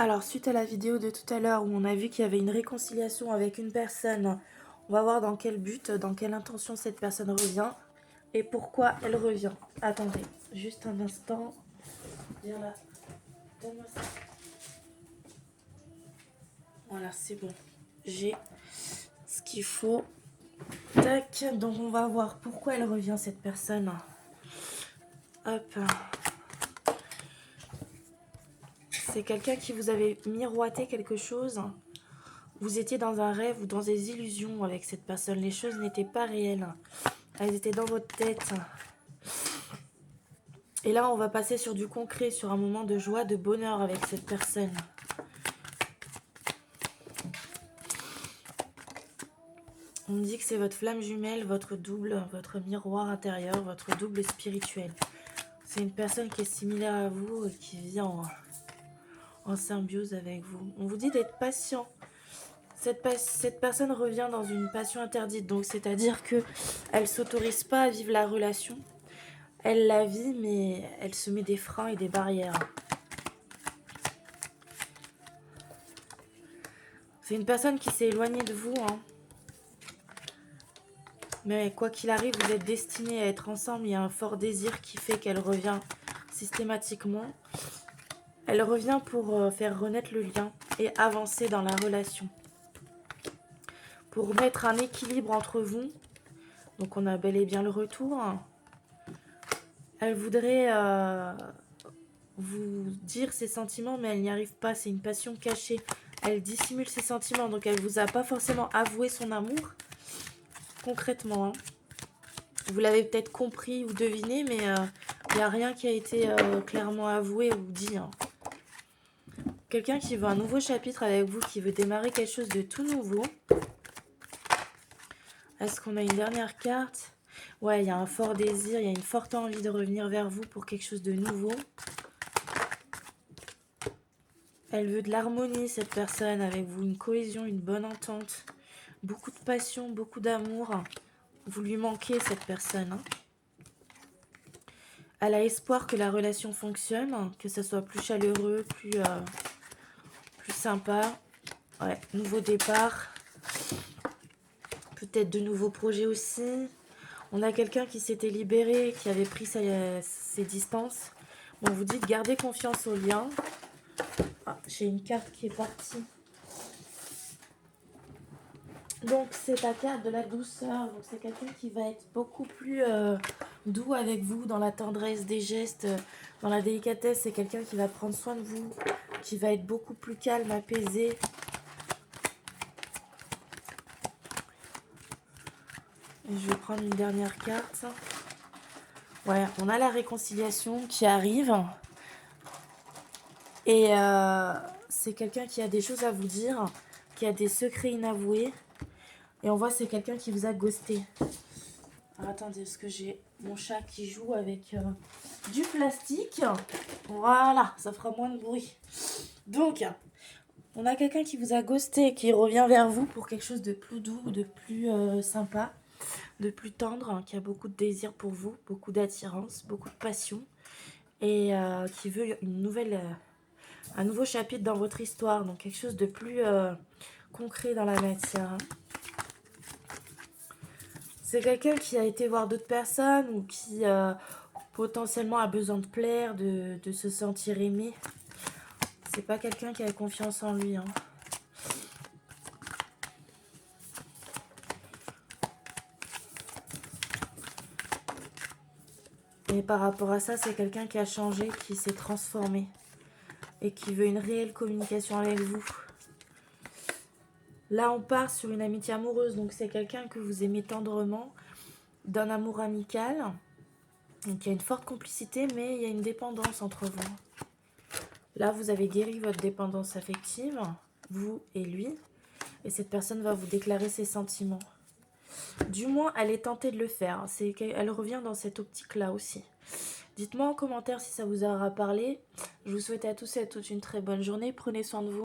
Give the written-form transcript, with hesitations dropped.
Alors, suite à la vidéo de tout à l'heure où on a vu qu'il y avait une réconciliation avec une personne, on va voir dans quel but, dans quelle intention cette personne revient et pourquoi elle revient. Attendez, juste un instant. Viens là, donne-moi ça. Voilà, c'est bon. J'ai ce qu'il faut. Tac, donc on va voir pourquoi elle revient cette personne. Hop. C'est quelqu'un qui vous avait miroité quelque chose. Vous étiez dans un rêve ou dans des illusions avec cette personne. Les choses n'étaient pas réelles. Elles étaient dans votre tête. Et là, on va passer sur du concret, sur un moment de joie, de bonheur avec cette personne. On me dit que c'est votre flamme jumelle, votre double, votre miroir intérieur, votre double spirituel. C'est une personne qui est similaire à vous et qui vit en symbiose avec vous. On vous dit d'être patient. Cette personne revient dans une passion interdite, donc c'est-à-dire que elle s'autorise pas à vivre la relation. Elle la vit, mais elle se met des freins et des barrières. C'est une personne qui s'est éloignée de vous, hein. Mais quoi qu'il arrive, vous êtes destinés à être ensemble. Il y a un fort désir qui fait qu'elle revient systématiquement. Elle revient pour faire renaître le lien et avancer dans la relation. Pour mettre un équilibre entre vous. Donc on a bel et bien le retour. Elle voudrait vous dire ses sentiments, mais elle n'y arrive pas. C'est une passion cachée. Elle dissimule ses sentiments, donc elle vous a pas forcément avoué son amour. Concrètement, hein. Vous l'avez peut-être compris ou deviné, mais il n'y a rien qui a été clairement avoué ou dit, hein. Quelqu'un qui veut un nouveau chapitre avec vous, qui veut démarrer quelque chose de tout nouveau. Est-ce qu'on a une dernière carte? Ouais, il y a un fort désir, il y a une forte envie de revenir vers vous pour quelque chose de nouveau. Elle veut de l'harmonie, cette personne, avec vous, une cohésion, une bonne entente. Beaucoup de passion, beaucoup d'amour. Vous lui manquez, cette personne, hein. Elle a espoir que la relation fonctionne, que ça soit plus chaleureux, plus sympa. Ouais, nouveau départ. Peut-être de nouveaux projets aussi. On a quelqu'un qui s'était libéré, qui avait pris ses distances. Bon, on vous dit de garder confiance au lien. Ah, j'ai une carte qui est partie. Donc, c'est la carte de la douceur. Donc, c'est quelqu'un qui va être beaucoup plus doux avec vous, dans la tendresse des gestes, dans la délicatesse. C'est quelqu'un qui va prendre soin de vous, qui va être beaucoup plus calme, apaisé. Et je vais prendre une dernière carte. Ouais, on a la réconciliation qui arrive. Et c'est quelqu'un qui a des choses à vous dire, qui a des secrets inavoués. Et on voit c'est quelqu'un qui vous a ghosté. Alors attendez, parce que j'ai mon chat qui joue avec du plastique. Voilà, ça fera moins de bruit. Donc, on a quelqu'un qui vous a ghosté, qui revient vers vous pour quelque chose de plus doux, de plus sympa, de plus tendre, qui a beaucoup de désir pour vous, beaucoup d'attirance, beaucoup de passion. Et qui veut un nouveau chapitre dans votre histoire. Donc quelque chose de plus concret dans la matière, hein. C'est quelqu'un qui a été voir d'autres personnes ou qui potentiellement a besoin de plaire, de se sentir aimé. C'est pas quelqu'un qui a confiance en lui, hein. Et par rapport à ça, c'est quelqu'un qui a changé, qui s'est transformé et qui veut une réelle communication avec vous. Là, on part sur une amitié amoureuse, donc c'est quelqu'un que vous aimez tendrement, d'un amour amical. Donc il y a une forte complicité, mais il y a une dépendance entre vous. Là, vous avez guéri votre dépendance affective, vous et lui, et cette personne va vous déclarer ses sentiments. Du moins, elle est tentée de le faire. Elle revient dans cette optique-là aussi. Dites-moi en commentaire si ça vous aura parlé. Je vous souhaite à tous et à toutes une très bonne journée. Prenez soin de vous.